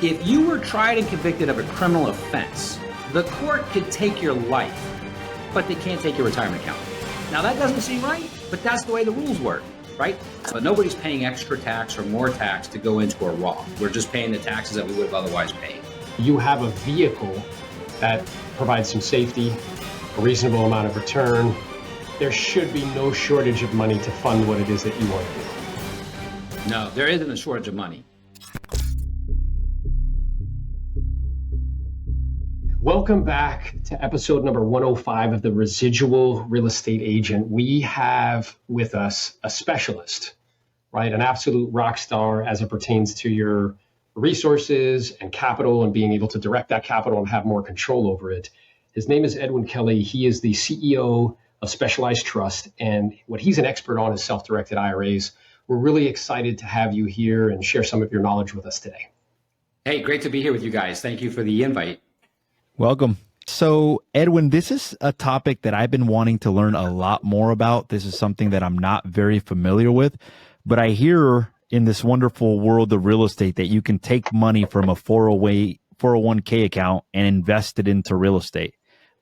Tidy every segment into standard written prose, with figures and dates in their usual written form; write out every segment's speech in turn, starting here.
If you were tried and convicted of a criminal offense, the court could take your life, but they can't take your retirement account. Now that doesn't seem right, but that's the way the rules work, right? But nobody's paying extra tax or more tax to go into a Roth. We're just paying the taxes that we would have otherwise paid. You have a vehicle that provides some safety, a reasonable amount of return. There should be no shortage of money to fund what it is that you want to do. No, there isn't a shortage of money. Welcome back to episode number 105 of the Residual Real Estate Agent. We have with us a specialist, right? An absolute rock star as it pertains to your resources and capital and being able to direct that capital and have more control over it. His name is Edwin Kelly. He is the CEO of Specialized Trust, and what he's an expert on is self-directed IRAs. We're really excited to have you here and share some of your knowledge with us today. Hey, great to be here with you guys. Thank you for the invite. Welcome. So, Edwin, this is a topic that I've been wanting to learn a lot more about. This is something that I'm not very familiar with, but I hear in this wonderful world of real estate that you can take money from a 401k account and invest it into real estate.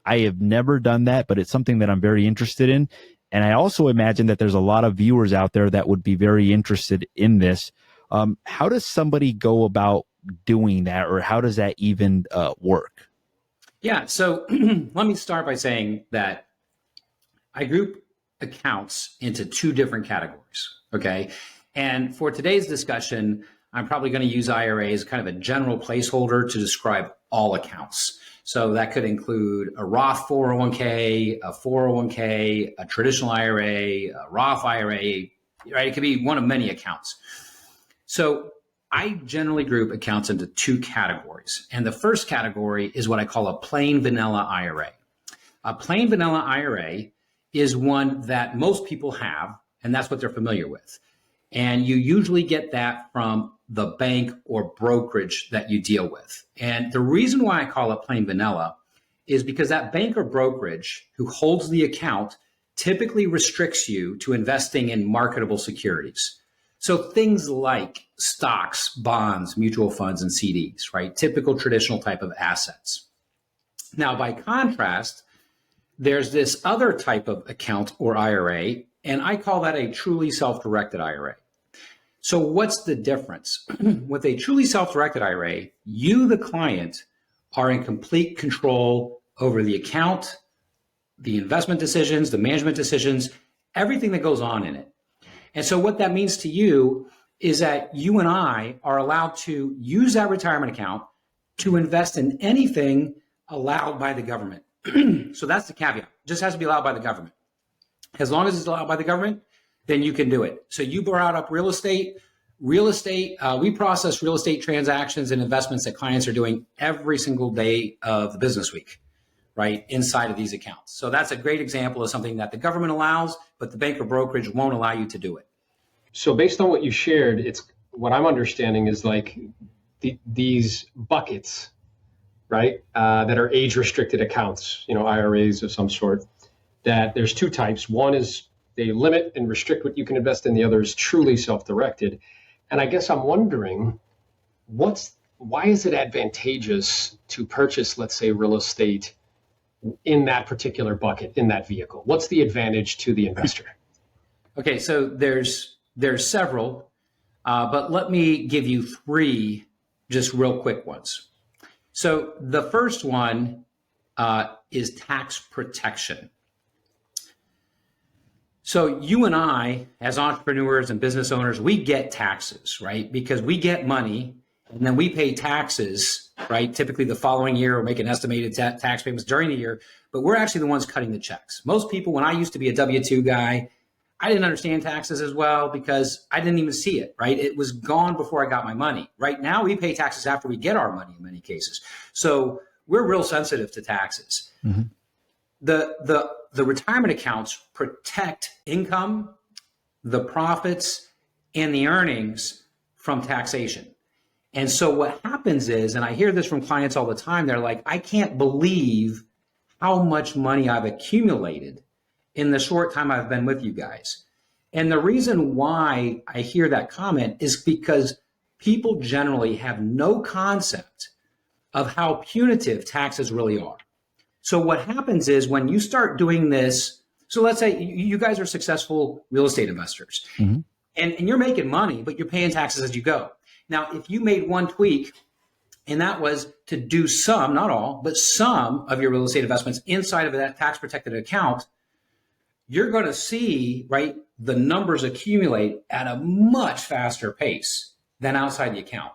I have never done that, but it's something that I'm very interested in. And I also imagine that there's a lot of viewers out there that would be very interested in this. How does somebody go about doing that, or how does that even work? Yeah, so let me start by saying that I group accounts into two different categories, okay? And for today's discussion, I'm probably going to use IRA as kind of a general placeholder to describe all accounts. So that could include a Roth 401k, a 401k, a traditional IRA, a Roth IRA, right? It could be one of many accounts. So I generally group accounts into two categories. And the first category is what I call a plain vanilla IRA. A plain vanilla IRA is one that most people have, and that's what they're familiar with. And you usually get that from the bank or brokerage that you deal with. And the reason why I call it plain vanilla is because that bank or brokerage who holds the account typically restricts you to investing in marketable securities. So things like stocks, bonds, mutual funds, and CDs, right? Typical traditional type of assets. Now, by contrast, there's this other type of account or IRA, and I call that a truly self-directed IRA. So what's the difference? With a truly self-directed IRA, you, the client, are in complete control over the account, the investment decisions, the management decisions, everything that goes on in it. And so what that means to you is that you and I are allowed to use that retirement account to invest in anything allowed by the government. So that's the caveat. It just has to be allowed by the government. As long as it's allowed by the government, then you can do it. So you brought up real estate. We process real estate transactions and investments that clients are doing every single day of the business week, right, inside of these accounts. So that's a great example of something that the government allows, but the bank or brokerage won't allow you to do it. So based on what you shared, it's what I'm understanding is like these buckets, right, that are age-restricted accounts, IRAs of some sort, that there's two types. One is they limit and restrict what you can invest in. The other is truly self-directed. And I guess I'm wondering, why is it advantageous to purchase, let's say, real estate in that particular bucket, in that vehicle? What's the advantage to the investor? Okay, so there's several, but let me give you three just real quick ones. So the first one is tax protection. So you and I, as entrepreneurs and business owners, we get taxes, right? Because we get money and then we pay taxes, right? Typically the following year or make an estimated tax payments during the year, but we're actually the ones cutting the checks. Most people, when I used to be a W-2 guy, I didn't understand taxes as well because I didn't even see it, right? It was gone before I got my money. Right now, we pay taxes after we get our money in many cases. So we're real sensitive to taxes. Mm-hmm. The retirement accounts protect income, the profits, and the earnings from taxation. And so what happens is, and I hear this from clients all the time, they're like, I can't believe how much money I've accumulated in the short time I've been with you guys. And the reason why I hear that comment is because people generally have no concept of how punitive taxes really are. So what happens is when you start doing this, so let's say you guys are successful real estate investors, and you're making money, but you're paying taxes as you go. Now, if you made one tweak, and that was to do some, not all, but some of your real estate investments inside of that tax protected account, you're going to see, right, the numbers accumulate at a much faster pace than outside the account.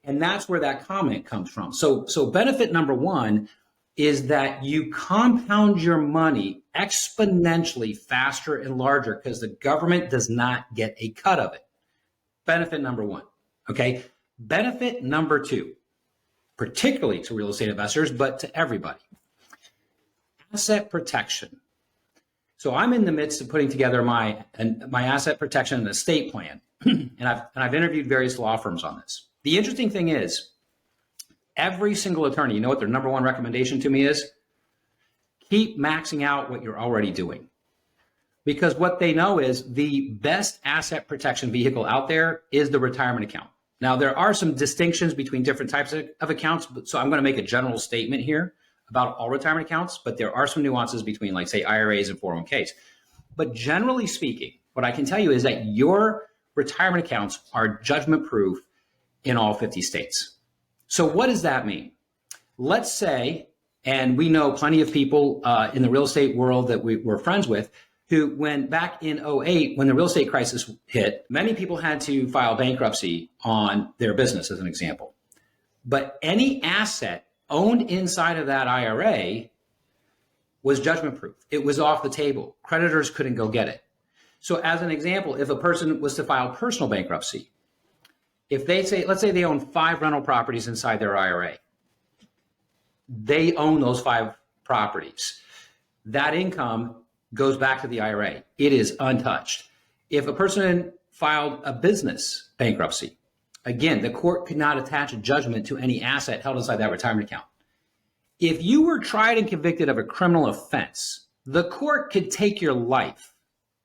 And that's where that comment comes from. So benefit number one is that you compound your money exponentially faster and larger because the government does not get a cut of it. Benefit number one. Okay. Benefit number two, particularly to real estate investors, but to everybody, asset protection. So I'm in the midst of putting together my asset protection and estate plan, and I've interviewed various law firms on this. The interesting thing is, every single attorney, you know what their number one recommendation to me is? Keep maxing out what you're already doing. Because what they know is the best asset protection vehicle out there is the retirement account. Now, there are some distinctions between different types of accounts, so I'm going to make a general statement here about all retirement accounts, but there are some nuances between, like, say, IRAs and 401ks. But generally speaking, what I can tell you is that your retirement accounts are judgment proof in all 50 states. So what does that mean? Let's say, and we know plenty of people in the real estate world that we're friends with, who, when back in 2008, when the real estate crisis hit, many people had to file bankruptcy on their business, as an example. But any asset owned inside of that IRA was judgment proof. It was off the table. Creditors couldn't go get it. So as an example, if a person was to file personal bankruptcy, if they say, let's say they own 5 rental properties inside their IRA, they own those 5 properties. That income goes back to the IRA. It is untouched. If a person filed a business bankruptcy, again, the court could not attach a judgment to any asset held inside that retirement account. If you were tried and convicted of a criminal offense, the court could take your life,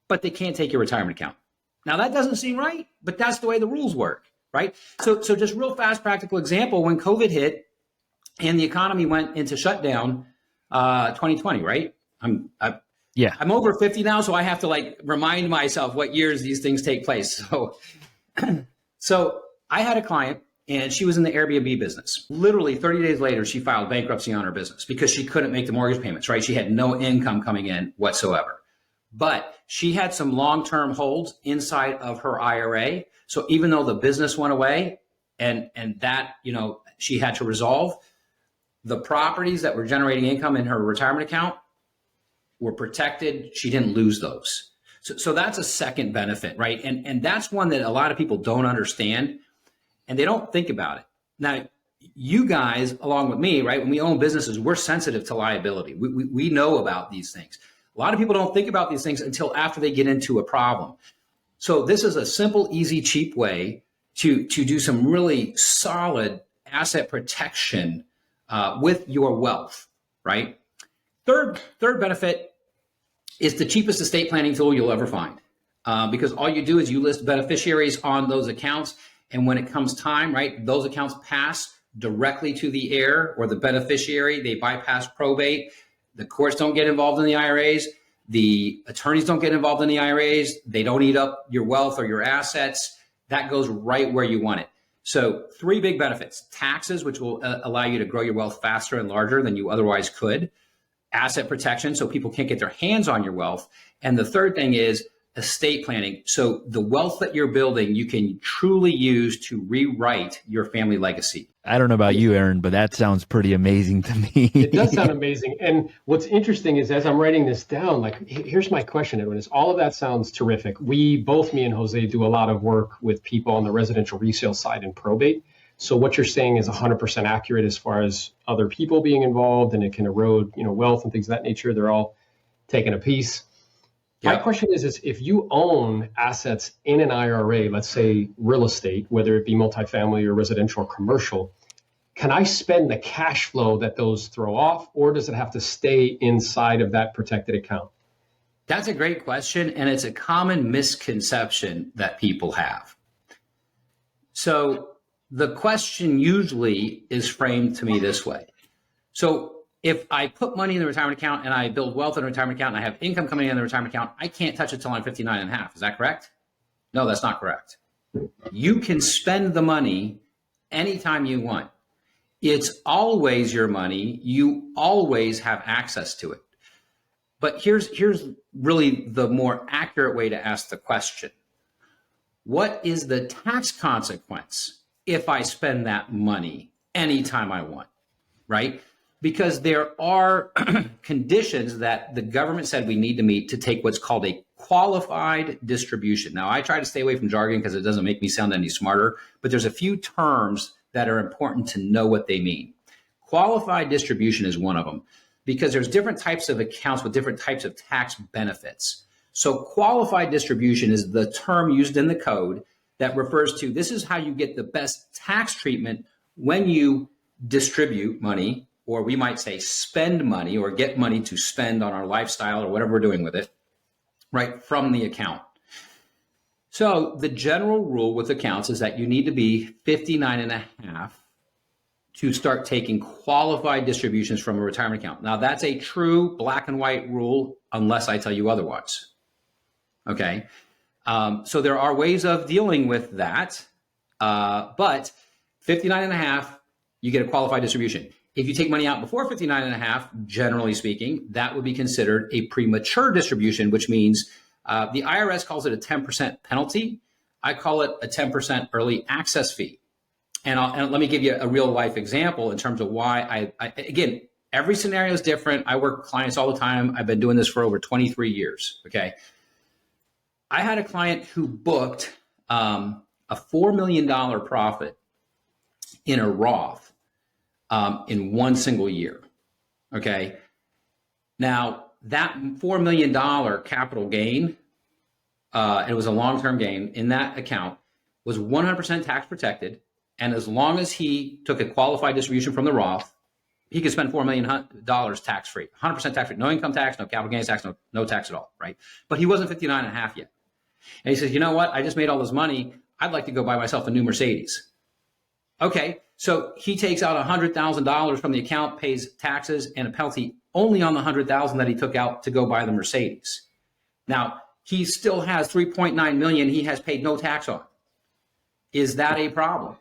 but they can't take your retirement account. Now, that doesn't seem right, but that's the way the rules work, right? So just real fast, practical example, when COVID hit and the economy went into shutdown, 2020, right? I'm over 50 now, so I have to remind myself what years these things take place. So I had a client, and she was in the Airbnb business. Literally 30 days later, she filed bankruptcy on her business because she couldn't make the mortgage payments, right? She had no income coming in whatsoever. But she had some long-term holds inside of her IRA. So even though the business went away and that, she had to resolve, the properties that were generating income in her retirement account were protected. She didn't lose those. So that's a second benefit, right? And that's one that a lot of people don't understand, and they don't think about it. Now, you guys, along with me, right, when we own businesses, we're sensitive to liability. We know about these things. A lot of people don't think about these things until after they get into a problem. So this is a simple, easy, cheap way to do some really solid asset protection with your wealth, right? Third benefit is the cheapest estate planning tool you'll ever find, because all you do is you list beneficiaries on those accounts, and when it comes time, right, those accounts pass directly to the heir or the beneficiary. They bypass probate. The courts don't get involved in the IRAs. The attorneys don't get involved in the IRAs. They don't eat up your wealth or your assets. That goes right where you want it. So 3 big benefits: taxes, which will allow you to grow your wealth faster and larger than you otherwise could; asset protection, so people can't get their hands on your wealth; and the third thing is estate planning. So the wealth that you're building, you can truly use to rewrite your family legacy. I don't know about you, Aaron, but that sounds pretty amazing to me. It does sound amazing. And what's interesting is, as I'm writing this down, here's my question, Edwin, is all of that sounds terrific. Me and Jose, do a lot of work with people on the residential resale side in probate. So what you're saying is 100% accurate as far as other people being involved, and it can erode, wealth and things of that nature. They're all taking a piece. Yeah. My question is if you own assets in an IRA, let's say real estate, whether it be multifamily or residential or commercial, can I spend the cash flow that those throw off, or does it have to stay inside of that protected account? That's a great question, and it's a common misconception that people have. So the question usually is framed to me this way. So if I put money in the retirement account and I build wealth in the retirement account and I have income coming in the retirement account, I can't touch it till I'm 59 and a half. Is that correct? No, that's not correct. You can spend the money anytime you want. It's always your money. You always have access to it. But here's really the more accurate way to ask the question. What is the tax consequence if I spend that money anytime I want, right? Because there are conditions that the government said we need to meet to take what's called a qualified distribution. Now, I try to stay away from jargon because it doesn't make me sound any smarter, but there's a few terms that are important to know what they mean. Qualified distribution is one of them because there's different types of accounts with different types of tax benefits. So qualified distribution is the term used in the code that refers to this is how you get the best tax treatment when you distribute money, or we might say spend money or get money to spend on our lifestyle or whatever we're doing with it, right, from the account. So the general rule with accounts is that you need to be 59 and a half to start taking qualified distributions from a retirement account. Now, that's a true black and white rule unless I tell you otherwise. Okay. So there are ways of dealing with that. But 59 and a half, you get a qualified distribution. If you take money out before 59 and a half, generally speaking, that would be considered a premature distribution, which means the IRS calls it a 10% penalty. I call it a 10% early access fee. And let me give you a real life example in terms of why again, every scenario is different. I work with clients all the time. I've been doing this for over 23 years. Okay. I had a client who booked a $4 million profit in a Roth in one single year. Okay. Now that $4 million capital gain, it was a long-term gain in that account, was 100% tax protected. And as long as he took a qualified distribution from the Roth, he could spend $4 million tax-free, 100% tax-free, no income tax, no capital gains tax, no tax at all, right? But he wasn't 59 and a half yet. And he says, you know what? I just made all this money. I'd like to go buy myself a new Mercedes. Okay, so he takes out $100,000 from the account, pays taxes and a penalty only on the $100,000 that he took out to go buy the Mercedes. Now, he still has $3.9 million he has paid no tax on. Is that a problem?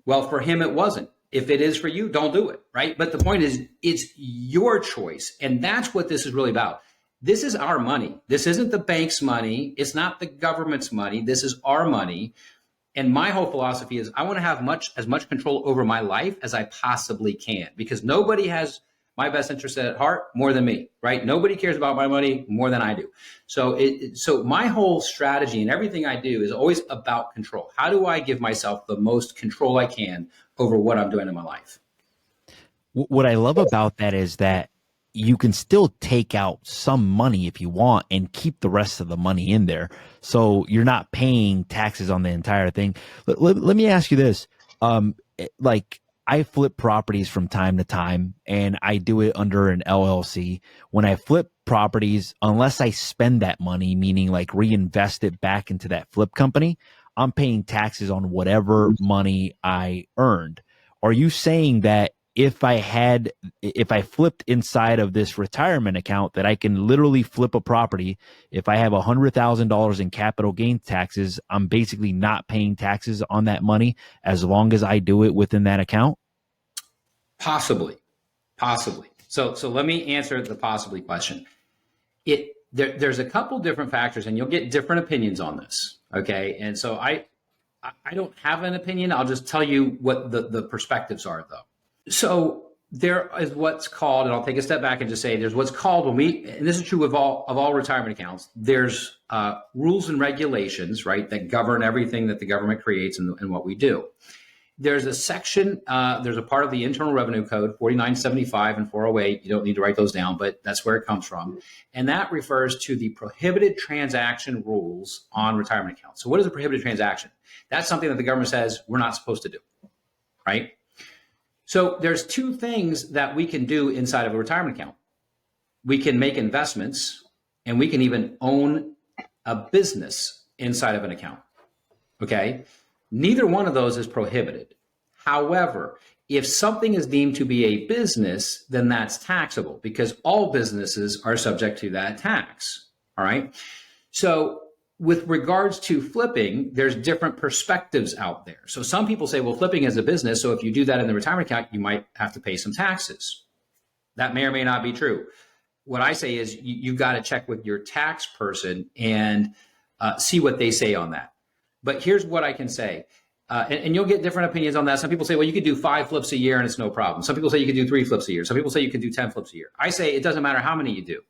Well, for him, it wasn't. If it is for you, don't do it, right? But the point is, it's your choice. And that's what this is really about. This is our money. This isn't the bank's money. It's not the government's money. This is our money. And my whole philosophy is I want to have as much control over my life as I possibly can, because nobody has my best interest at heart more than me, right? Nobody cares about my money more than I do. So my whole strategy and everything I do is always about control. How do I give myself the most control I can over what I'm doing in my life? What I love about that is that you can still take out some money if you want and keep the rest of the money in there. So you're not paying taxes on the entire thing. Let me ask you this. Like I flip properties from time to time and I do it under an LLC. When I flip properties, unless I spend that money, meaning like reinvest it back into that flip company, I'm paying taxes on whatever money I earned. Are you saying that if I flipped inside of this retirement account that I can literally flip a property, if I have $100,000 in capital gain taxes, I'm basically not paying taxes on that money as long as I do it within that account? Possibly. So let me answer the possibly question. There's a couple different factors and you'll get different opinions on this. Okay. And so I don't have an opinion. I'll just tell you what the perspectives are though. So there is what's called, and I'll take a step back and just say there's what's called and this is true of all retirement accounts, there's rules and regulations, right, that govern everything that the government creates and what we do. There's a section, there's a part of the Internal Revenue Code, 4975 and 408. You don't need to write those down, but that's where it comes from. And that refers to the prohibited transaction rules on retirement accounts. So what is a prohibited transaction? That's something that the government says we're not supposed to do, right? So there's two things that we can do inside of a retirement account. We can make investments and we can even own a business inside of an account. Okay. Neither one of those is prohibited. However, if something is deemed to be a business, then that's taxable because all businesses are subject to that tax. All right. So with regards to flipping, there's different perspectives out there. So some people say, well, flipping is a business. So if you do that in the retirement account, you might have to pay some taxes. That may or may not be true. What I say is you've got to check with your tax person and see what they say on that. But here's what I can say. And you'll get different opinions on that. Some people say, well, you could do 5 flips a year and it's no problem. Some people say you could do 3 flips a year. Some people say you can do 10 flips a year. I say it doesn't matter how many you do.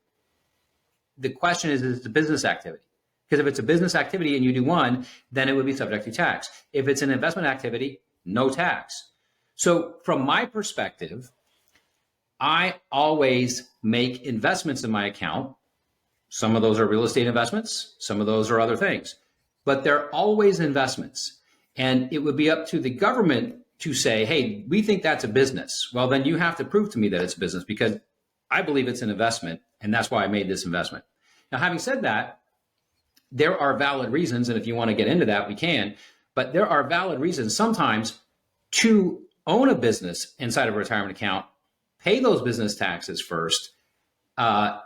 The question is it's a business activity. Because if it's a business activity and you do one, then it would be subject to tax. If it's an investment activity, no tax. So from my perspective, I always make investments in my account. Some of those are real estate investments. Some of those are other things. But they're always investments. And it would be up to the government to say, hey, we think that's a business. Well, then you have to prove to me that it's a business because I believe it's an investment. And that's why I made this investment. Now, having said that, there are valid reasons. And if you want to get into that, we can. But there are valid reasons sometimes to own a business inside of a retirement account, pay those business taxes first. And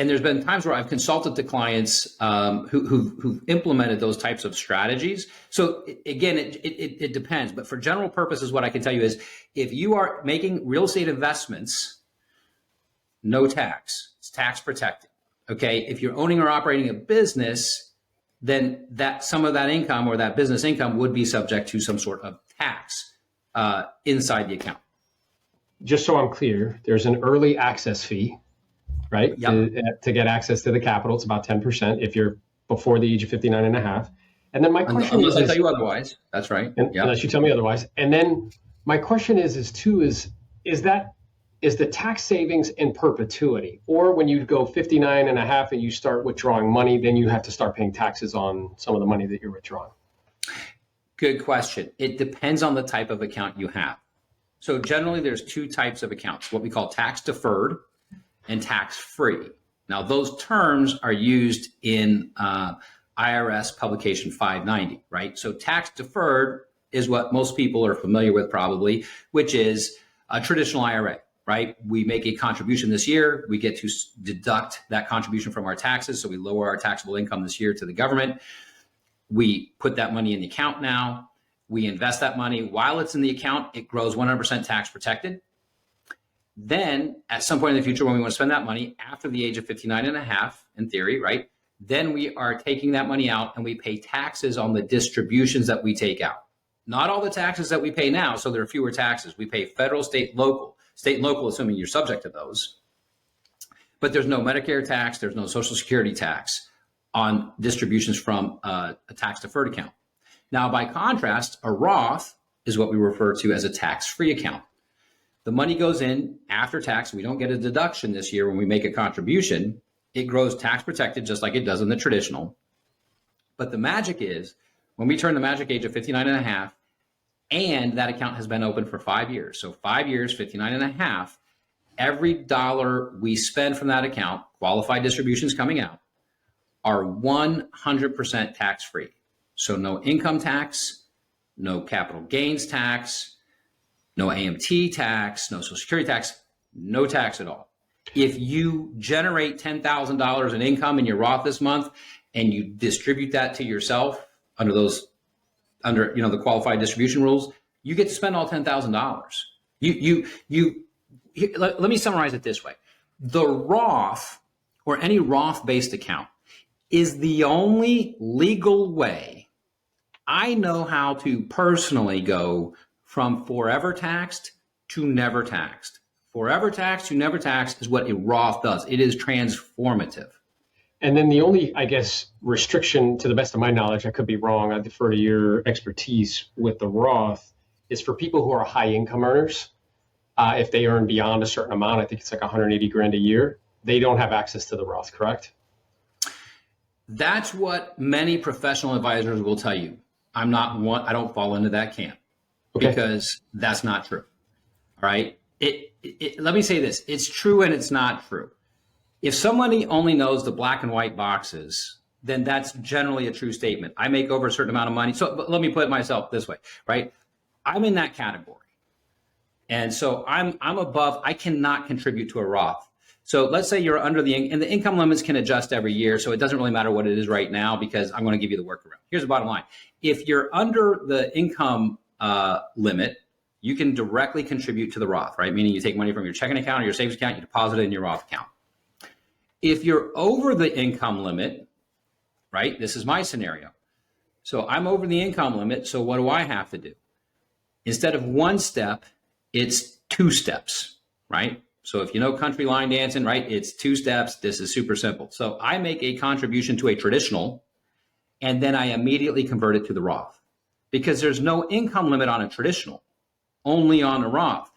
there's been times where I've consulted the clients who've implemented those types of strategies. So again, it depends. But for general purposes, what I can tell you is if you are making real estate investments, no tax. It's tax protected. Okay. If you're owning or operating a business, then that some of that income or that business income would be subject to some sort of tax inside the account. Just so I'm clear, there's an early access fee, right? Yep. To get access to the capital. It's about 10% if you're before the age of 59 and a half. And then my question unless I tell you otherwise. That's right. Unless you tell me otherwise. And then my question is the tax savings in perpetuity? Or when you go 59 and a half and you start withdrawing money, then you have to start paying taxes on some of the money that you're withdrawing? Good question. It depends on the type of account you have. So generally there's 2 types of accounts, what we call tax deferred and tax free. Now those terms are used in IRS publication 590, right? So tax deferred is what most people are familiar with probably, which is a traditional IRA, right? We make a contribution this year. We get to deduct that contribution from our taxes. So we lower our taxable income this year to the government. We put that money in the account now. We invest that money. While it's in the account, it grows 100% tax protected. Then at some point in the future, when we want to spend that money after the age of 59 and a half, in theory, right? Then we are taking that money out and we pay taxes on the distributions that we take out. Not all the taxes that we pay now. So there are fewer taxes. We pay federal, state, local, assuming you're subject to those. But there's no Medicare tax. There's no Social Security tax on distributions from a tax deferred account. Now, by contrast, a Roth is what we refer to as a tax-free account. The money goes in after tax. We don't get a deduction this year when we make a contribution. It grows tax protected just like it does in the traditional. But the magic is when we turn the magic age of 59 and a half, and that account has been open for 5 years. So 5 years, 59 and a half, every dollar we spend from that account, qualified distributions coming out, are 100% tax-free. So no income tax, no capital gains tax, no AMT tax, no Social Security tax, no tax at all. If you generate $10,000 in income in your Roth this month and you distribute that to yourself under the qualified distribution rules, you get to spend all $10,000. Let me summarize it this way. The Roth or any Roth-based account is the only legal way I know how to personally go from forever taxed to never taxed. Forever taxed to never taxed is what a Roth does. It is transformative. And then the only, I guess, restriction, to the best of my knowledge, I could be wrong, I defer to your expertise with the Roth, is for people who are high income earners. If they earn beyond a certain amount, I think it's like 180 grand a year, they don't have access to the Roth, correct? That's what many professional advisors will tell you. I'm not one, I don't fall into that camp because that's not true. All right. Let me say this. It's true and it's not true. If somebody only knows the black and white boxes, then that's generally a true statement. I make over a certain amount of money. So but let me put myself this way, right? I'm in that category. And so I'm above, I cannot contribute to a Roth. So let's say you're under and the income limits can adjust every year. So it doesn't really matter what it is right now because I'm going to give you the workaround. Here's the bottom line. If you're under the income limit, you can directly contribute to the Roth, right? Meaning you take money from your checking account or your savings account, you deposit it in your Roth account. If you're over the income limit, right? This is my scenario. So I'm over the income limit. So what do I have to do? Instead of one step, it's two steps, right? So if you know country line dancing, right, it's two steps. This is super simple. So I make a contribution to a traditional, and then I immediately convert it to the Roth because there's no income limit on a traditional, only on a Roth.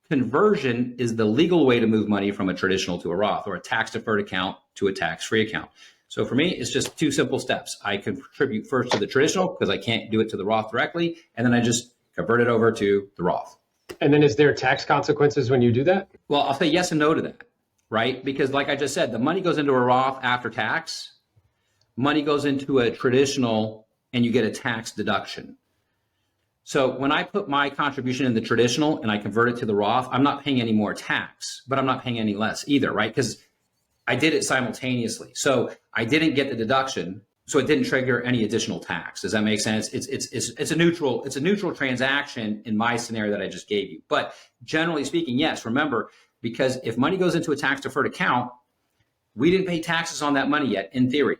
Conversion is the legal way to move money from a traditional to a Roth or a tax deferred account to a tax-free account. So for me, it's just two simple steps. I contribute first to the traditional because I can't do it to the Roth directly, and then I just convert it over to the Roth. And then is there tax consequences when you do that? Well, I'll say yes and no to that, right? Because like I just said, the money goes into a Roth after tax. Money goes into a traditional and you get a tax deduction. So when I put my contribution in the traditional and I convert it to the Roth, I'm not paying any more tax, but I'm not paying any less either, right? Because I did it simultaneously. So I didn't get the deduction, so it didn't trigger any additional tax. Does that make sense? It's a neutral transaction in my scenario that I just gave you. But generally speaking, yes, remember, because if money goes into a tax deferred account, we didn't pay taxes on that money yet, in theory.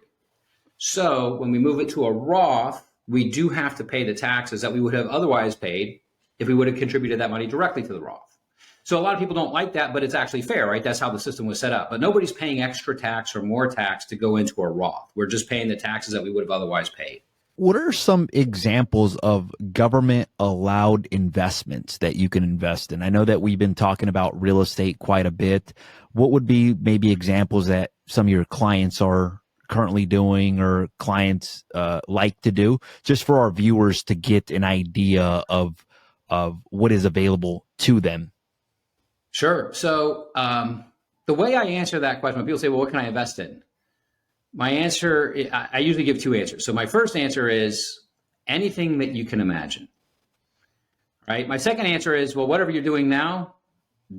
So when we move it to a Roth, we do have to pay the taxes that we would have otherwise paid if we would have contributed that money directly to the Roth. So a lot of people don't like that, but it's actually fair, right? That's how the system was set up. But nobody's paying extra tax or more tax to go into a Roth. We're just paying the taxes that we would have otherwise paid. What are some examples of government allowed investments that you can invest in? I know that we've been talking about real estate quite a bit. What would be maybe examples that some of your clients are currently doing or clients like to do, just for our viewers to get an idea of what is available to them? Sure. So the way I answer that question, when people say, well, what can I invest in? My answer, I usually give two answers. So my first answer is anything that you can imagine, right? My second answer is, well, whatever you're doing now,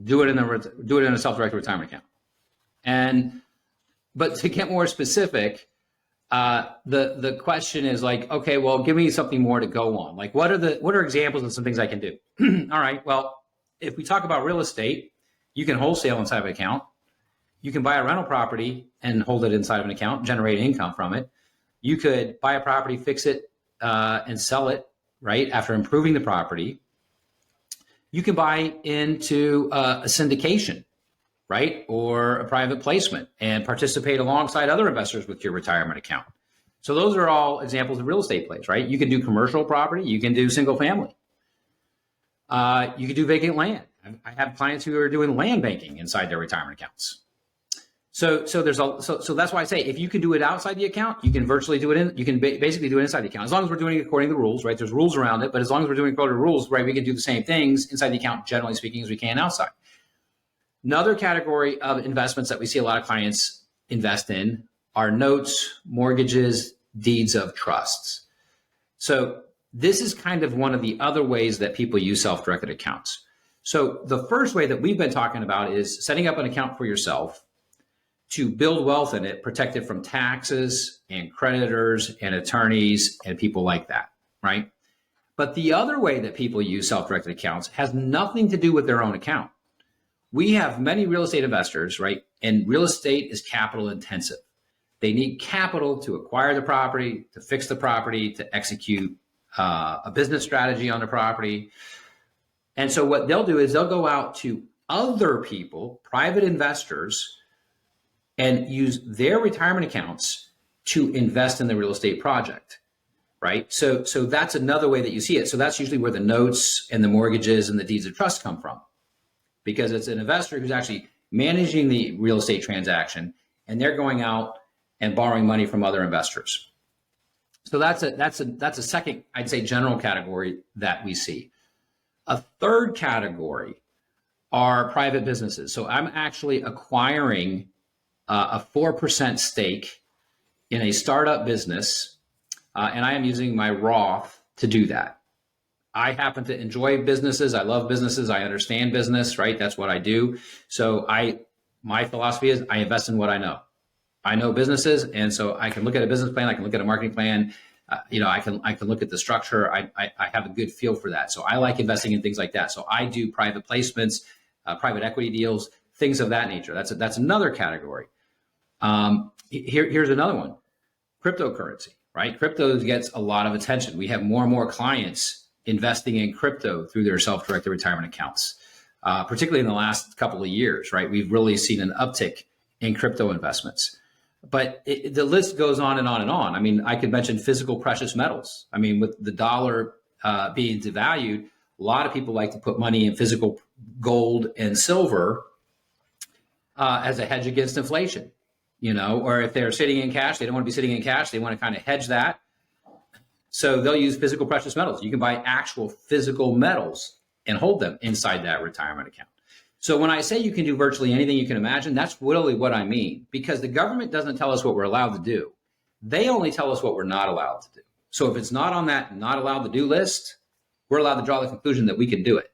do it in a self-directed retirement account. But to get more specific, the question is like, okay, well, give me something more to go on. Like, what are examples of some things I can do? All right, well, if we talk about real estate, you can wholesale inside of an account. You can buy a rental property and hold it inside of an account, generate income from it. You could buy a property, fix it, and sell it, right, after improving the property. You can buy into a syndication, right, or a private placement and participate alongside other investors with your retirement account. So those are all examples of real estate plays, right? You can do commercial property. You can do single family. You can do vacant land. I have clients who are doing land banking inside their retirement accounts. So that's why I say if you can do it outside the account, you can virtually do it in. You can basically do it inside the account as long as we're doing it according to the rules, right? There's rules around it, but as long as we're doing according to the rules, right, we can do the same things inside the account, generally speaking, as we can outside. Another category of investments that we see a lot of clients invest in are notes, mortgages, deeds of trusts. So this is kind of one of the other ways that people use self-directed accounts. So the first way that we've been talking about is setting up an account for yourself to build wealth in it, protect it from taxes and creditors and attorneys and people like that, right? But the other way that people use self-directed accounts has nothing to do with their own account. We have many real estate investors, right? And real estate is capital intensive. They need capital to acquire the property, to fix the property, to execute a business strategy on the property. And so what they'll do is they'll go out to other people, private investors, and use their retirement accounts to invest in the real estate project, right? So that's another way that you see it. So that's usually where the notes and the mortgages and the deeds of trust come from, because it's an investor who's actually managing the real estate transaction, and they're going out and borrowing money from other investors. So that's a second, I'd say, general category that we see. A third category are private businesses. So I'm actually acquiring a 4% stake in a startup business, and I am using my Roth to do that. I happen to enjoy businesses. I love businesses. I understand business, right? That's what I do. So my philosophy is I invest in what I know. I know businesses, and so I can look at a business plan. I can look at a marketing plan. I can look at the structure. I have a good feel for that. So I like investing in things like that. So I do private placements, private equity deals, things of that nature. That's another category. Here's another one: cryptocurrency. Right? Crypto gets a lot of attention. We have more and more clients investing in crypto through their self-directed retirement accounts, particularly in the last couple of years. Right? We've really seen an uptick in crypto investments. But the list goes on and on and on. I mean, I could mention physical precious metals. I mean, with the dollar being devalued, a lot of people like to put money in physical gold and silver as a hedge against inflation, or if they're sitting in cash, they don't want to be sitting in cash. They want to kind of hedge that. So they'll use physical precious metals. You can buy actual physical metals and hold them inside that retirement account. So when I say you can do virtually anything you can imagine, that's really what I mean, because the government doesn't tell us what we're allowed to do. They only tell us what we're not allowed to do. So if it's not on that not allowed to do list, we're allowed to draw the conclusion that we can do it.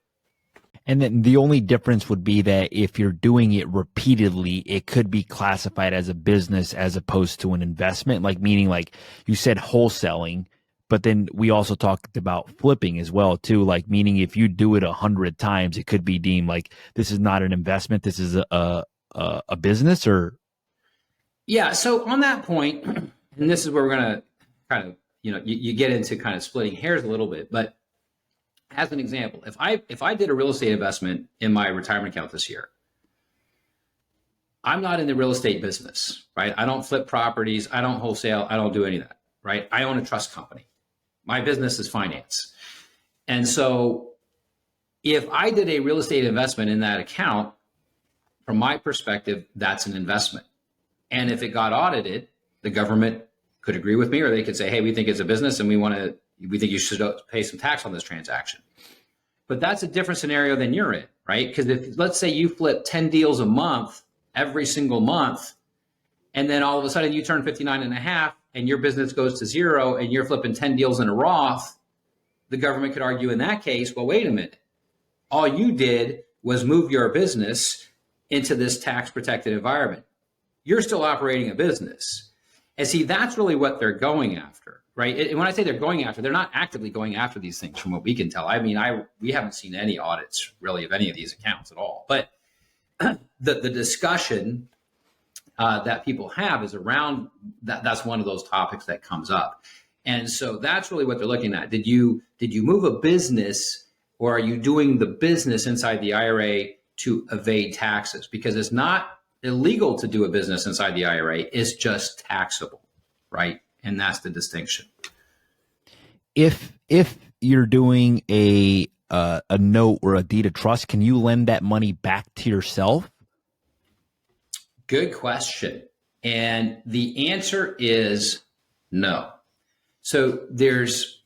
And then the only difference would be that if you're doing it repeatedly, it could be classified as a business as opposed to an investment, meaning you said wholesaling. But then we also talked about flipping as well, too, meaning if you do it 100 times, it could be deemed this is not an investment. This is a business or. Yeah. So on that point, and this is where we're going to kind of, you get into kind of splitting hairs a little bit. But as an example, if I did a real estate investment in my retirement account this year, I'm not in the real estate business, right? I don't flip properties. I don't wholesale. I don't do any of that, right? I own a trust company. My business is finance. And so if I did a real estate investment in that account, from my perspective, that's an investment. And if it got audited, the government could agree with me, or they could say, hey, we think it's a business and we think you should pay some tax on this transaction. But that's a different scenario than you're in, right? Because if, let's say you flip 10 deals a month, every single month, and then all of a sudden you turn 59 and a half and your business goes to zero and you're flipping 10 deals in a Roth, the government could argue in that case, well, wait a minute. All you did was move your business into this tax protected environment. You're still operating a business. And see, that's really what they're going after, right? And when I say they're going after, they're not actively going after these things from what we can tell. I mean, we haven't seen any audits really of any of these accounts at all. But the discussion that people have is around that. That's one of those topics that comes up. And so that's really what they're looking at. Did you move a business, or are you doing the business inside the IRA to evade taxes? Because it's not illegal to do a business inside the IRA. It's just taxable, right? And that's the distinction. If you're doing a note or a deed of trust, can you lend that money back to yourself? Good question. And the answer is no. So there's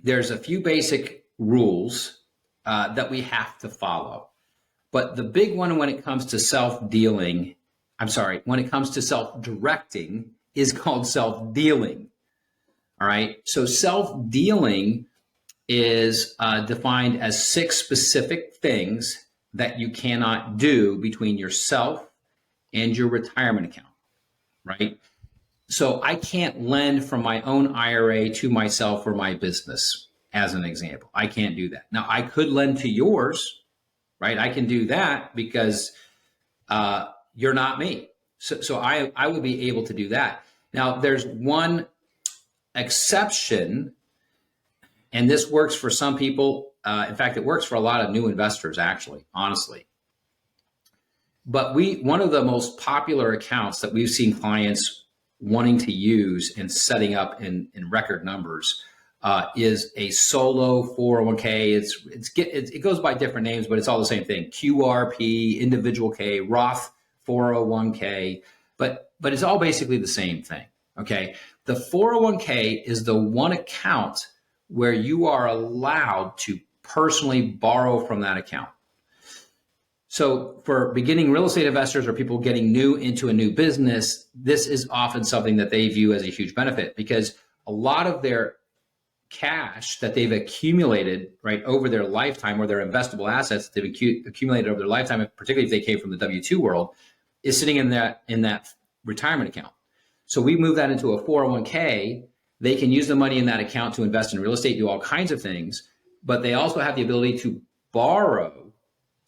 a few basic rules that we have to follow. But the big one when it comes to self-directing is called self-dealing. All right. So self-dealing is defined as 6 specific things that you cannot do between yourself and your retirement account, right? So I can't lend from my own IRA to myself or my business, as an example. I can't do that. Now, I could lend to yours, right? I can do that because you're not me. So I would be able to do that. Now, there's one exception, and this works for some people. In fact, it works for a lot of new investors, actually, honestly. But one of the most popular accounts that we've seen clients wanting to use and setting up in record numbers is a solo 401k. It goes by different names, but it's all the same thing: QRP, individual K, Roth 401k. But it's all basically the same thing. Okay, the 401k is the one account where you are allowed to personally borrow from that account. So for beginning real estate investors or people getting new into a new business, this is often something that they view as a huge benefit, because a lot of their cash that they've accumulated right over their lifetime, or their investable assets that they've accumulated over their lifetime, particularly if they came from the W-2 world, is sitting in that retirement account. So we move that into a 401k. They can use the money in that account to invest in real estate, do all kinds of things, but they also have the ability to borrow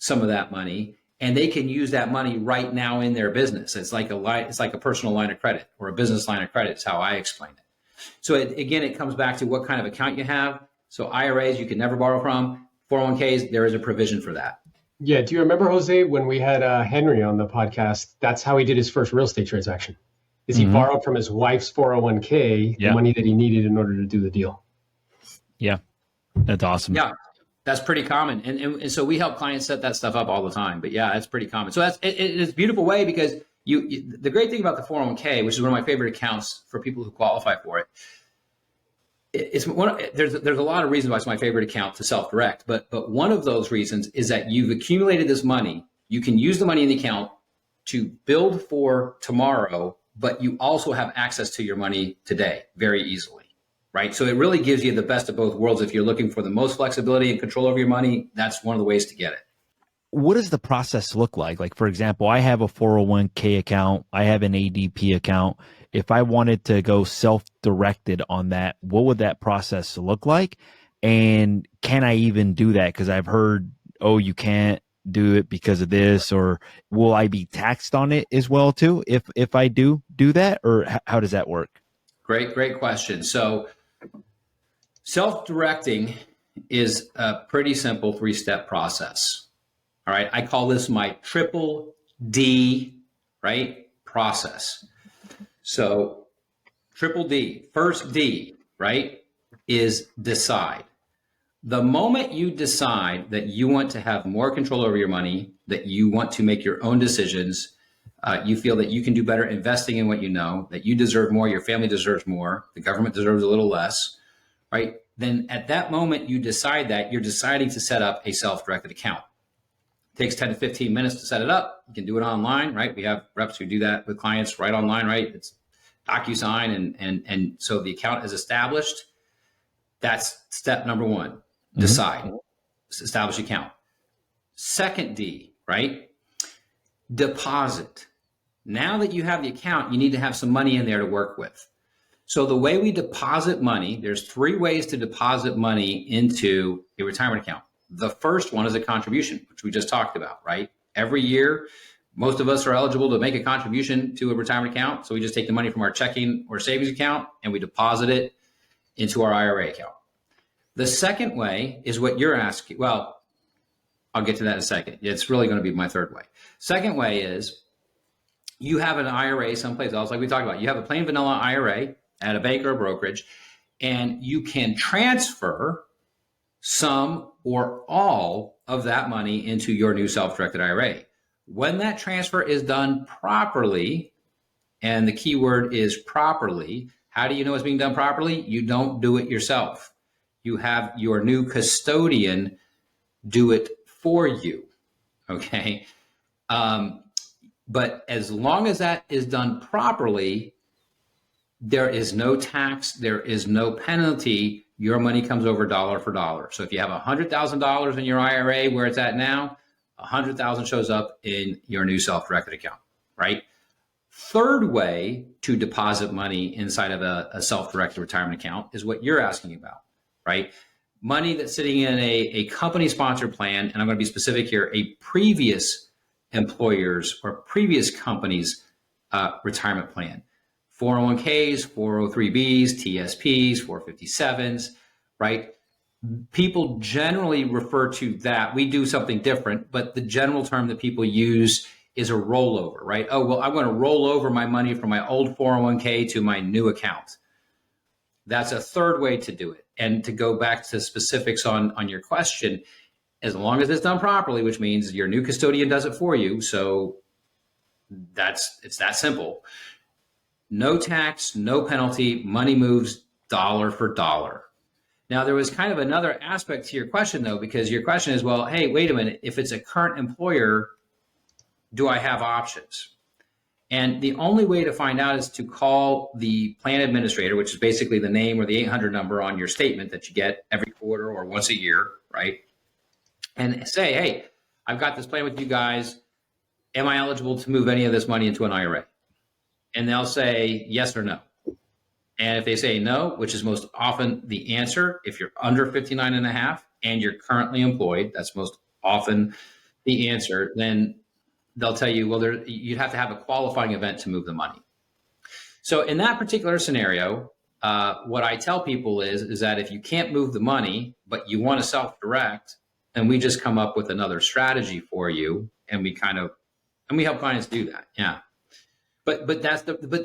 some of that money, and they can use that money right now in their business. It's like a personal line of credit or a business line of credit is how I explain it. So again, it comes back to what kind of account you have. So IRAs, you can never borrow from. 401ks, there is a provision for that. Yeah. Do you remember, Jose, when we had Henry on the podcast? That's how he did his first real estate transaction. Is he borrowed from his wife's 401k the money that he needed in order to do the deal? Yeah, that's awesome. Yeah, that's pretty common, and so we help clients set that stuff up all the time. But yeah, it's pretty common. So it's a beautiful way, because the great thing about the 401k, which is one of my favorite accounts for people who qualify for it, there's a lot of reasons why it's my favorite account to self-direct, but one of those reasons is that you've accumulated this money. You can use the money in the account to build for tomorrow, but you also have access to your money today very easily, right? So it really gives you the best of both worlds. If you're looking for the most flexibility and control over your money, that's one of the ways to get it. What does the process look like? Like, for example, I have a 401k account. I have an ADP account. If I wanted to go self-directed on that, what would that process look like? And can I even do that? Because I've heard, oh, you can't do it because of this, or will I be taxed on it as well too if I do that, or how does that work? Great question. So self-directing is a pretty simple 3-step process. All right. I call this my triple D, right, process. So triple D, first D, right, is decide. The moment you decide that you want to have more control over your money, that you want to make your own decisions, you feel that you can do better investing in what you know, that you deserve more, your family deserves more, the government deserves a little less, right? Then at that moment you decide that, you're deciding to set up a self-directed account. It takes 10 to 15 minutes to set it up. You can do it online, right? We have reps who do that with clients right online, right? It's DocuSign, and so the account is established. That's step number one. Decide, establish account. Second D, right? Deposit. Now that you have the account, you need to have some money in there to work with. So the way we deposit money, there's 3 ways to deposit money into a retirement account. The first one is a contribution, which we just talked about, right? Every year, most of us are eligible to make a contribution to a retirement account. So we just take the money from our checking or savings account and we deposit it into our IRA account. The second way is what you're asking. Well, I'll get to that in a second. It's really going to be my third way. Second way is you have an IRA someplace else, like we talked about. You have a plain vanilla IRA at a bank or a brokerage, and you can transfer some or all of that money into your new self-directed IRA. When that transfer is done properly, and the key word is properly, how do you know it's being done properly? You don't do it yourself. You have your new custodian do it for you, okay? But as long as that is done properly, there is no tax, there is no penalty. Your money comes over dollar for dollar. So if you have $100,000 in your IRA where it's at now, $100,000 shows up in your new self-directed account, right? Third way to deposit money inside of a self-directed retirement account is what you're asking about, right? Money that's sitting in a company-sponsored plan, and I'm going to be specific here, a previous employer's or previous company's retirement plan. 401ks, 403bs, TSPs, 457s, right? People generally refer to that. We do something different, but the general term that people use is a rollover, right? Oh, well, I'm going to roll over my money from my old 401k to my new account. That's a third way to do it. And to go back to specifics on your question, as long as it's done properly, which means your new custodian does it for you. So it's that simple. No tax, no penalty, money moves dollar for dollar. Now, there was kind of another aspect to your question, though, because your question is, well, hey, wait a minute. If it's a current employer, do I have options? And the only way to find out is to call the plan administrator, which is basically the name or the 800 number on your statement that you get every quarter or once a year, right? And say, hey, I've got this plan with you guys. Am I eligible to move any of this money into an IRA? And they'll say yes or no. And if they say no, which is most often the answer, if you're under 59 and a half and you're currently employed, that's most often the answer, then they'll tell you, well, you'd have to have a qualifying event to move the money. So in that particular scenario, what I tell people is that if you can't move the money, but you want to self-direct, then we just come up with another strategy for you, and we help clients do that. Yeah. But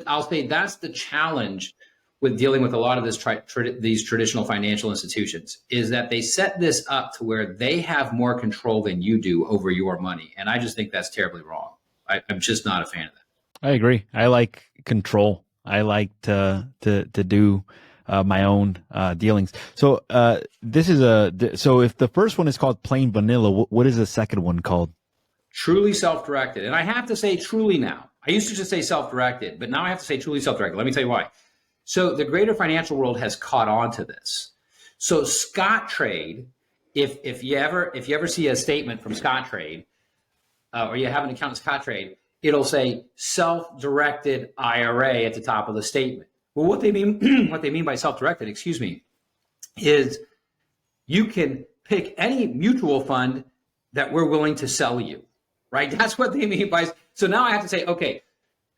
I'll say that's the challenge with dealing with a lot of these traditional financial institutions, is that they set this up to where they have more control than you do over your money. And I just think that's terribly wrong. I'm just not a fan of that. I agree. I like control. I like to do my own dealings. So so if the first one is called plain vanilla, what is the second one called? Truly self-directed. And I have to say truly now. I used to just say self-directed, but now I have to say truly self-directed. Let me tell you why. So the greater financial world has caught on to this. So Scottrade, if you ever see a statement from Scottrade, or you have an account in Scottrade, it'll say self-directed IRA at the top of the statement. Well, what they mean by self-directed, is you can pick any mutual fund that we're willing to sell you, right? That's what they mean by. So now I have to say, okay,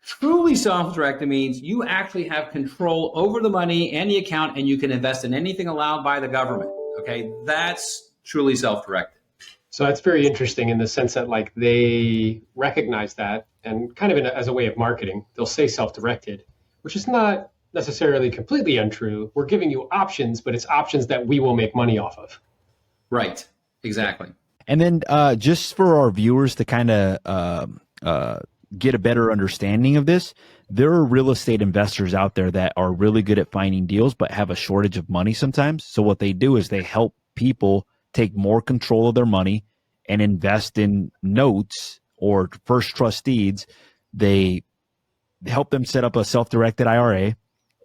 truly self-directed means you actually have control over the money and the account, and you can invest in anything allowed by the government. Okay, that's truly self-directed. So that's very interesting in the sense that like they recognize that, and kind of as a way of marketing, they'll say self-directed, which is not necessarily completely untrue. We're giving you options, but it's options that we will make money off of. Right, exactly. And then just for our viewers to kind of get a better understanding of this, there are real estate investors out there that are really good at finding deals but have a shortage of money sometimes. So what they do is they help people take more control of their money and invest in notes or first trust deeds. They help them set up a self-directed IRA.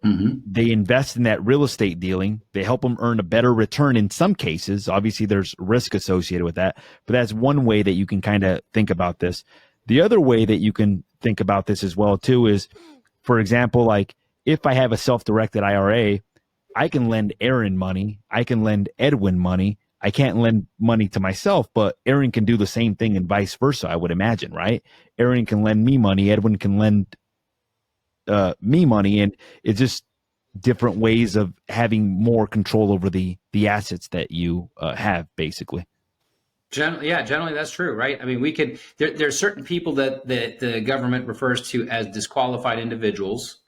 Mm-hmm. They invest in that real estate dealing. They help them earn a better return in some cases. Obviously, there's risk associated with that, but that's one way that you can kind of think about this. The other way that you can think about this as well, too, is, for example, like if I have a self-directed IRA, I can lend Aaron money. I can lend Edwin money. I can't lend money to myself, but Aaron can do the same thing and vice versa, I would imagine, right? Aaron can lend me money. Edwin can lend me money. And it's just different ways of having more control over the assets that you have, basically. Generally that's true, right? I mean, there's certain people that the government refers to as disqualified individuals.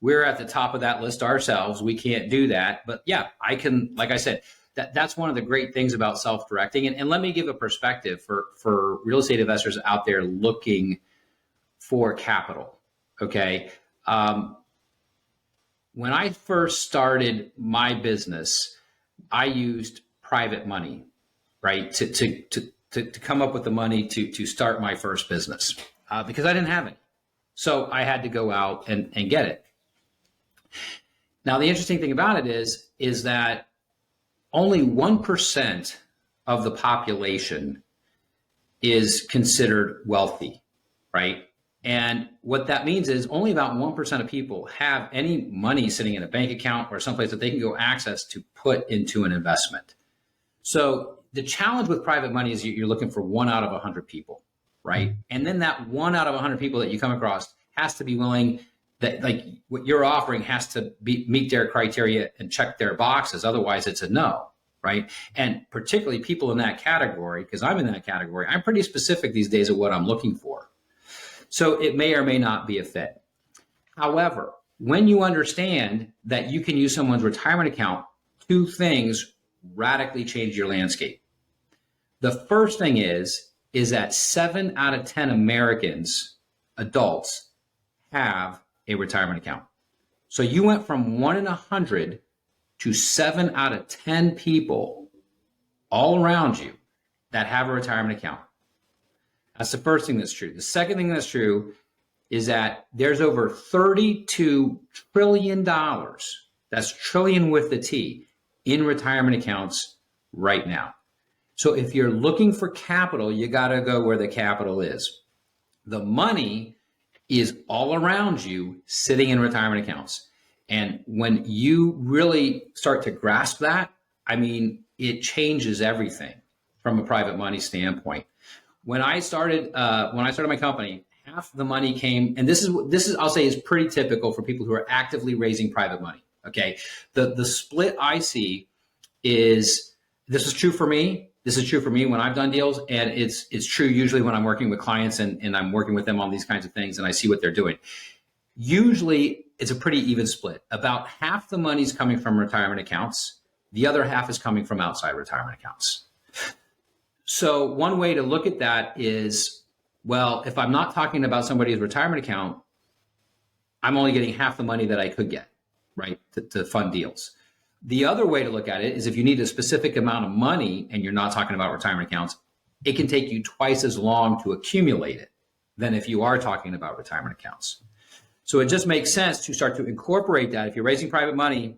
We're at the top of that list ourselves. We can't do that. But yeah, I can, like I said, that's one of the great things about self-directing. And let me give a perspective for real estate investors out there looking for capital. Okay. When I first started my business, I used private money, right, to come up with the money to start my first business because I didn't have it. So I had to go out and get it. Now, the interesting thing about it is that only 1% of the population is considered wealthy, right? And what that means is only about 1% of people have any money sitting in a bank account or someplace that they can go access to put into an investment. So the challenge with private money is you're looking for 1 out of 100 people, right? And then that 1 out of 100 people that you come across has to be willing, that like what you're offering has to meet their criteria and check their boxes. Otherwise it's a no, right? And particularly people in that category, because I'm in that category, I'm pretty specific these days of what I'm looking for. So it may or may not be a fit. However, when you understand that you can use someone's retirement account, 2 things radically change your landscape. The first thing is that 7 out of 10 Americans, adults, have a retirement account. So you went from 1 in 100 to 7 out of 10 people all around you that have a retirement account. That's the first thing that's true. The second thing that's true is that there's over $32 trillion, that's trillion with the T, in retirement accounts right now. So if you're looking for capital, you got to go where the capital is. The money is all around you sitting in retirement accounts. And when you really start to grasp that, I mean, it changes everything from a private money standpoint. When I started my company, half the money came, and this is I'll say is pretty typical for people who are actively raising private money. Okay, the split I see is, this is true for me. This is true for me when I've done deals, and it's true usually when I'm working with clients and I'm working with them on these kinds of things and I see what they're doing. Usually it's a pretty even split. About half the money's coming from retirement accounts. The other half is coming from outside retirement accounts. So one way to look at that is, well, if I'm not talking about somebody's retirement account, I'm only getting half the money that I could get, right, to fund deals. The other way to look at it is if you need a specific amount of money and you're not talking about retirement accounts, it can take you twice as long to accumulate it than if you are talking about retirement accounts. So it just makes sense to start to incorporate that. If you're raising private money,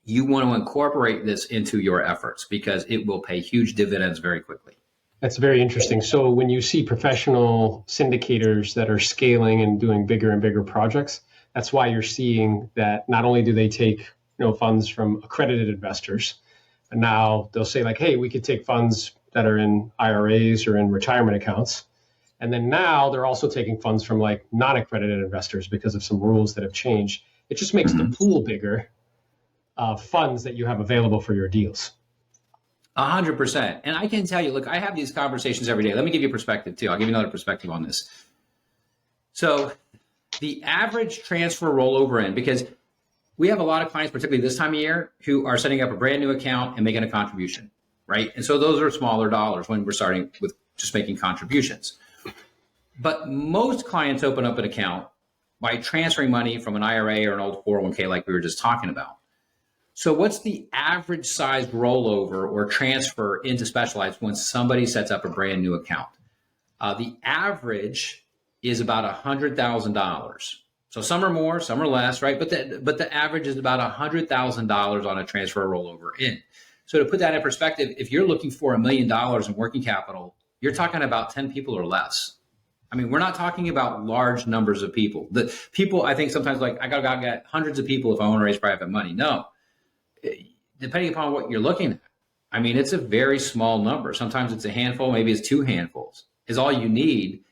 you want to incorporate this into your efforts because it will pay huge dividends very quickly. That's very interesting. So when you see professional syndicators that are scaling and doing bigger and bigger projects, that's why you're seeing that not only do they take funds from accredited investors, and now they'll say like, hey, we could take funds that are in IRAs or in retirement accounts. And then now they're also taking funds from like non-accredited investors because of some rules that have changed. It just makes the pool bigger of funds that you have available for your deals. 100%. And I can tell you, look, I have these conversations every day. Let me give you perspective too. I'll give you another perspective on this. So the average transfer rollover in, because we have a lot of clients, particularly this time of year, who are setting up a brand new account and making a contribution, right? And so those are smaller dollars when we're starting with just making contributions. But most clients open up an account by transferring money from an IRA or an old 401k like we were just talking about. So what's the average size rollover or transfer into Specialized when somebody sets up a brand new account? The average is about $100,000. So some are more, some are less, right? But the average is about $100,000 on a transfer rollover in. So to put that in perspective, if you're looking for $1 million in working capital, you're talking about 10 people or less. I mean, we're not talking about large numbers of people. The people, I think sometimes like, I gotta get hundreds of people if I want to raise private money. No, depending upon what you're looking at. I mean, it's a very small number. Sometimes it's a handful, maybe it's 2 handfuls is all you need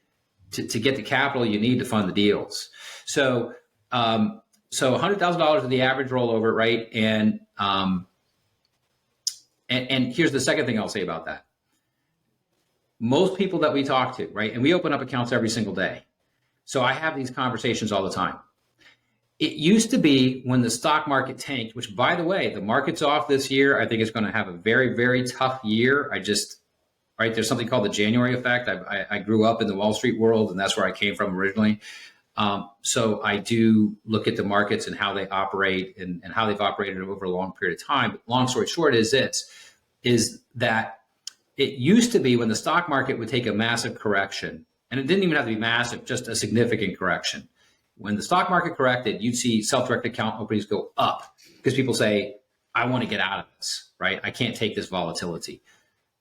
to get the capital you need to fund the deals. So $100,000 is the average rollover, right? And here's the second thing I'll say about that. Most people that we talk to, right, and we open up accounts every single day. So I have these conversations all the time. It used to be when the stock market tanked, which by the way, the market's off this year. I think it's going to have a very, very tough year. Right, there's something called the January effect. I grew up in the Wall Street world, and that's where I came from originally. So I do look at the markets and how they operate and how they've operated over a long period of time. But long story short is that it used to be when the stock market would take a massive correction, and it didn't even have to be massive, just a significant correction. When the stock market corrected, you'd see self-directed account openings go up because people say, I want to get out of this, right? I can't take this volatility.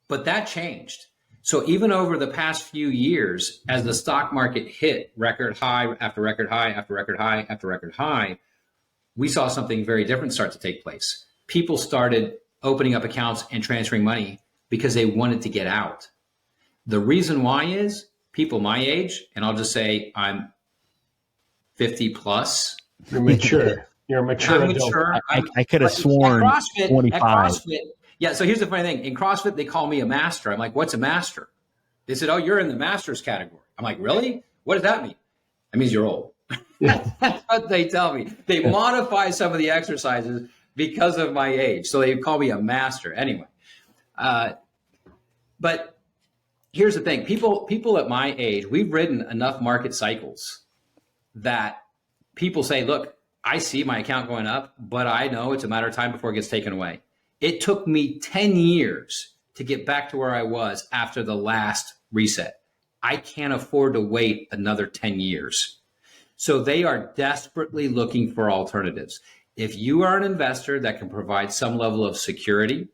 But that changed. So even over the past few years, as the stock market hit record high after record high after record high after record high, we saw something very different start to take place. People started opening up accounts and transferring money because they wanted to get out. The reason why is people my age, and I'll just say I'm 50 plus. You're mature. You're a mature adult. I could have sworn at 25. Yeah, so here's the funny thing. In CrossFit, they call me a master. I'm like, what's a master? They said, oh, you're in the masters category. I'm like, really? What does that mean? That means you're old. That's what they tell me. They modify some of the exercises because of my age. So they call me a master. Anyway, but here's the thing. People at my age, we've ridden enough market cycles that people say, look, I see my account going up, but I know it's a matter of time before it gets taken away. It took me 10 years to get back to where I was after the last reset. I can't afford to wait another 10 years. So they are desperately looking for alternatives. If you are an investor that can provide some level of security,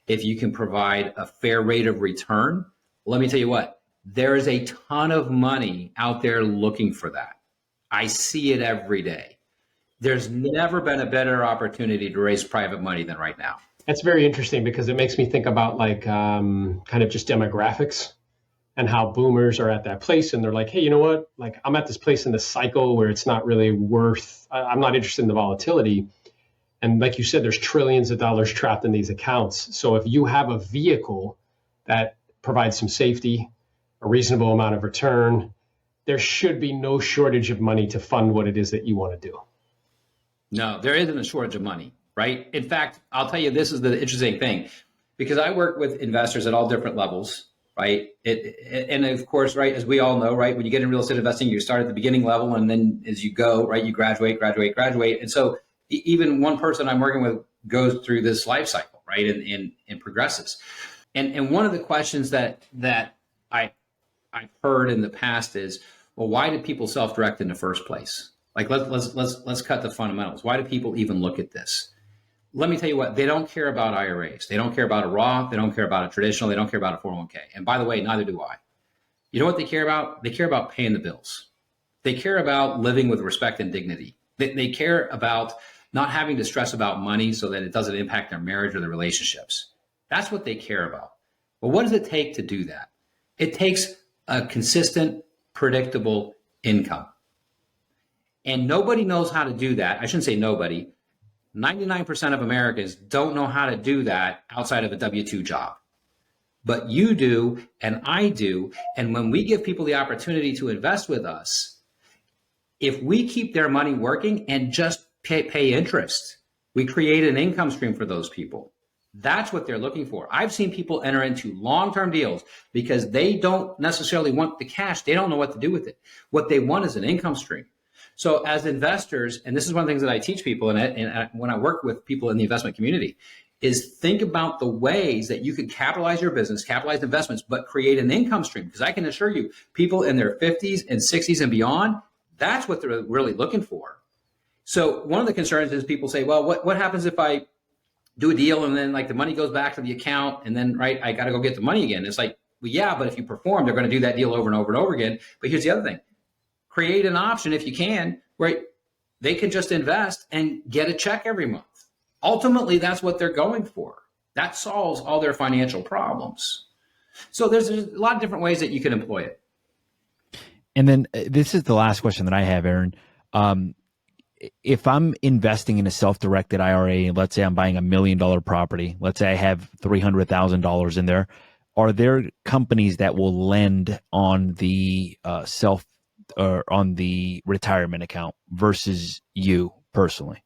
if you can provide a fair rate of return, let me tell you what, there is a ton of money out there looking for that. I see it every day. There's never been a better opportunity to raise private money than right now. That's very interesting because it makes me think about like kind of just demographics and how boomers are at that place. And they're like, hey, you know what? Like I'm at this place in the cycle where it's not really I'm not interested in the volatility. And like you said, there's trillions of dollars trapped in these accounts. So if you have a vehicle that provides some safety, a reasonable amount of return, there should be no shortage of money to fund what it is that you want to do. No, there isn't a shortage of money, right? In fact, I'll tell you, this is the interesting thing, because I work with investors at all different levels, right? And of course, right, as we all know, right, when you get in real estate investing, you start at the beginning level, and then as you go, right, you graduate. And so even one person I'm working with goes through this life cycle, right, and progresses. And one of the questions that I've heard in the past is, well, why did people self-direct in the first place? Like let's cut the fundamentals. Why do people even look at this? Let me tell you what, they don't care about IRAs. They don't care about a Roth. They don't care about a traditional. They don't care about a 401k. And by the way, neither do I. You know what they care about? They care about paying the bills. They care about living with respect and dignity. They care about not having to stress about money so that it doesn't impact their marriage or their relationships. That's what they care about. But what does it take to do that? It takes a consistent, predictable income. And nobody knows how to do that. I shouldn't say nobody. 99% of Americans don't know how to do that outside of a W-2 job. But you do, and I do. And when we give people the opportunity to invest with us, if we keep their money working and just pay interest, we create an income stream for those people. That's what they're looking for. I've seen people enter into long-term deals because they don't necessarily want the cash. They don't know what to do with it. What they want is an income stream. So as investors, and this is one of the things that I teach people and when I work with people in the investment community, is think about the ways that you could capitalize your business, capitalize investments, but create an income stream. Because I can assure you, people in their 50s and 60s and beyond, that's what they're really looking for. So one of the concerns is people say, well, what happens if I do a deal and then like the money goes back to the account and then, right, I got to go get the money again. It's like, well, yeah, but if you perform, they're going to do that deal over and over and over again. But here's the other thing. Create an option, if you can, where they can just invest and get a check every month. Ultimately, that's what they're going for. That solves all their financial problems. So there's a lot of different ways that you can employ it. And then this is the last question that I have, Aaron. If I'm investing in a self-directed IRA, and let's say I'm buying $1 million property, let's say I have $300,000 in there, are there companies that will lend on the on the retirement account versus you personally,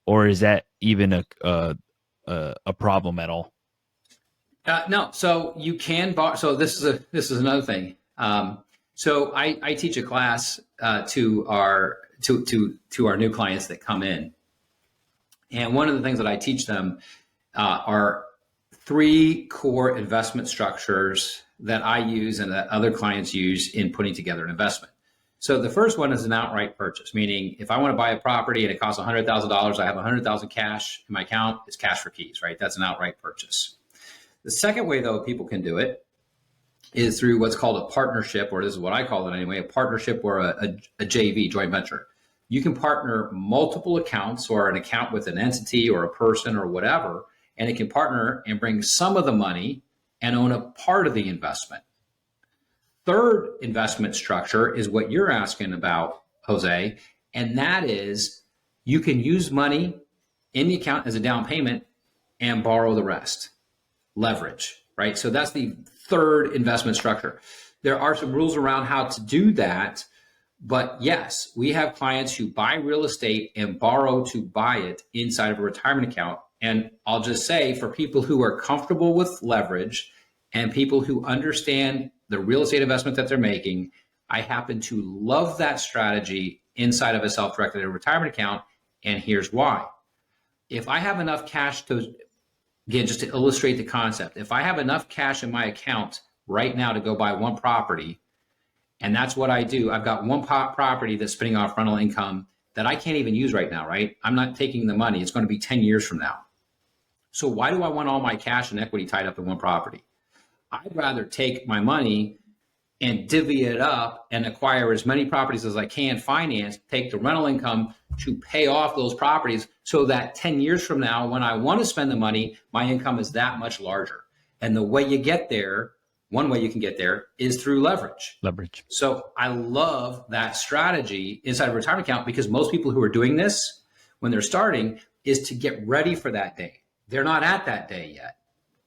or is that even a problem at all? No. So you can borrow. So this is another thing. So I teach a class to our new clients that come in, and one of the things that I teach them are 3 core investment structures that I use and that other clients use in putting together an investment. So the first one is an outright purchase, meaning if I want to buy a property and it costs $100,000, I have $100,000 cash in my account, it's cash for keys, right? That's an outright purchase. The second way, though, people can do it is through what's called a partnership, or this is what I call it anyway, a partnership or a JV, joint venture. You can partner multiple accounts or an account with an entity or a person or whatever, and it can partner and bring some of the money and own a part of the investment. Third investment structure is what you're asking about, Jose, and that is you can use money in the account as a down payment and borrow the rest, leverage, right? So that's the third investment structure. There are some rules around how to do that, but yes, we have clients who buy real estate and borrow to buy it inside of a retirement account. And I'll just say, for people who are comfortable with leverage and people who understand the real estate investment that they're making, I happen to love that strategy inside of a self-directed retirement account. And here's why. If I have enough cash to, again, just to illustrate the concept, if I have enough cash in my account right now to go buy one property, And that's what I do. I've got one property that's spinning off rental income that I can't even use right now, right? I'm not taking the money. It's going to be 10 years from now. So why do I want all my cash and equity tied up in one property? I'd rather take my money and divvy it up and acquire as many properties as I can finance, take the rental income to pay off those properties so that 10 years from now, when I want to spend the money, my income is that much larger. And the way you get there, one way you can get there is through leverage. So I love that strategy inside a retirement account because most people who are doing this when they're starting is to get ready for that day. They're not at that day yet,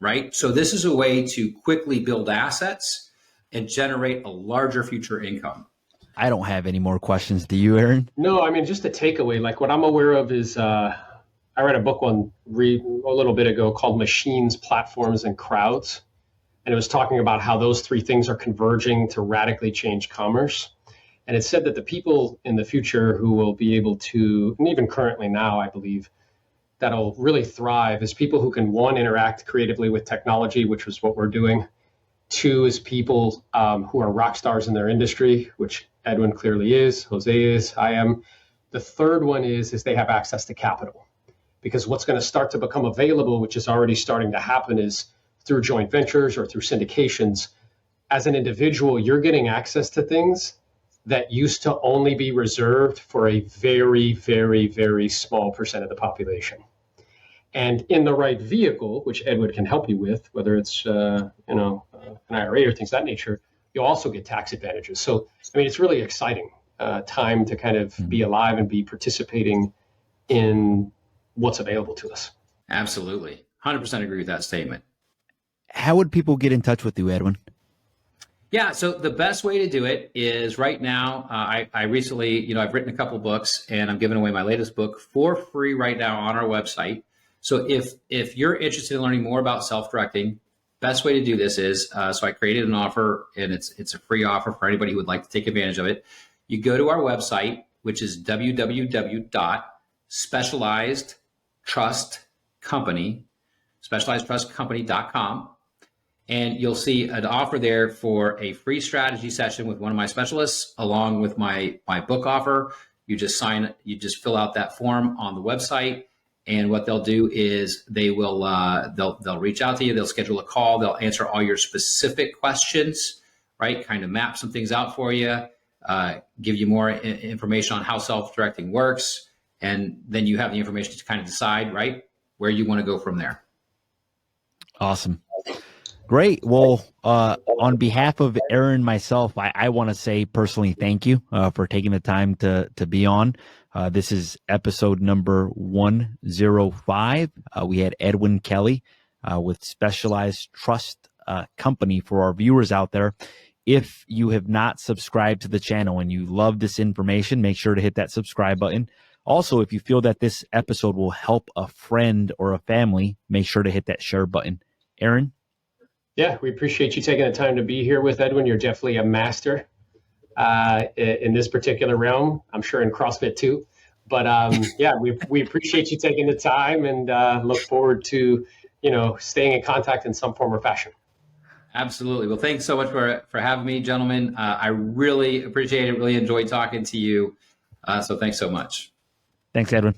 right? So this is a way to quickly build assets and generate a larger future income. I don't have any more questions. Do you, Aaron? No, I mean, just a takeaway. Like what I'm aware of is I read a book a little bit ago called Machines, Platforms, and Crowds. And it was talking about how those three things are converging to radically change commerce. And it said that the people in the future who will be able to, and even currently now, I believe, that'll really thrive is people who can, one, interact creatively with technology, which was what we're doing. Two is people who are rock stars in their industry, which Edwin clearly is, Jose is, I am. The third one is they have access to capital. Because what's going to start to become available, which is already starting to happen, is through joint ventures or through syndications. As an individual, you're getting access to things that used to only be reserved for a very, very, very small percent of the population. And in the right vehicle, which Edward can help you with, whether it's an IRA or things of that nature, you'll also get tax advantages. So, I mean, it's really exciting time to kind of be alive and be participating in what's available to us. Absolutely. 100% agree with that statement. How would people get in touch with you, Edwin? Yeah, so the best way to do it is right now, I recently, I've written a couple books and I'm giving away my latest book for free right now on our website. So if you're interested in learning more about self-directing, best way to do this is, so I created an offer and it's a free offer for anybody who would like to take advantage of it. You go to our website, which is specializedtrustcompany.com. And you'll see an offer there for a free strategy session with one of my specialists, along with my book offer. You just fill out that form on the website. And what they'll do is they'll reach out to you. They'll schedule a call. They'll answer all your specific questions, right? Kind of map some things out for you, give you more information on how self-directing works. And then you have the information to kind of decide, right, where you want to go from there. Awesome. Great. Well, on behalf of Aaron and myself, I want to say personally thank you for taking the time to be on. This is episode number 105. We had Edwin Kelly with Specialized Trust Company. For our viewers out there, if you have not subscribed to the channel and you love this information, make sure to hit that subscribe button. Also, if you feel that this episode will help a friend or a family, make sure to hit that share button. Aaron? Yeah, we appreciate you taking the time to be here with Edwin. You're definitely a master in this particular realm. I'm sure in CrossFit too. But yeah, we appreciate you taking the time and look forward to staying in contact in some form or fashion. Absolutely. Well, thanks so much for having me, gentlemen. I really appreciate it. Really enjoyed talking to you. So thanks so much. Thanks, Edwin.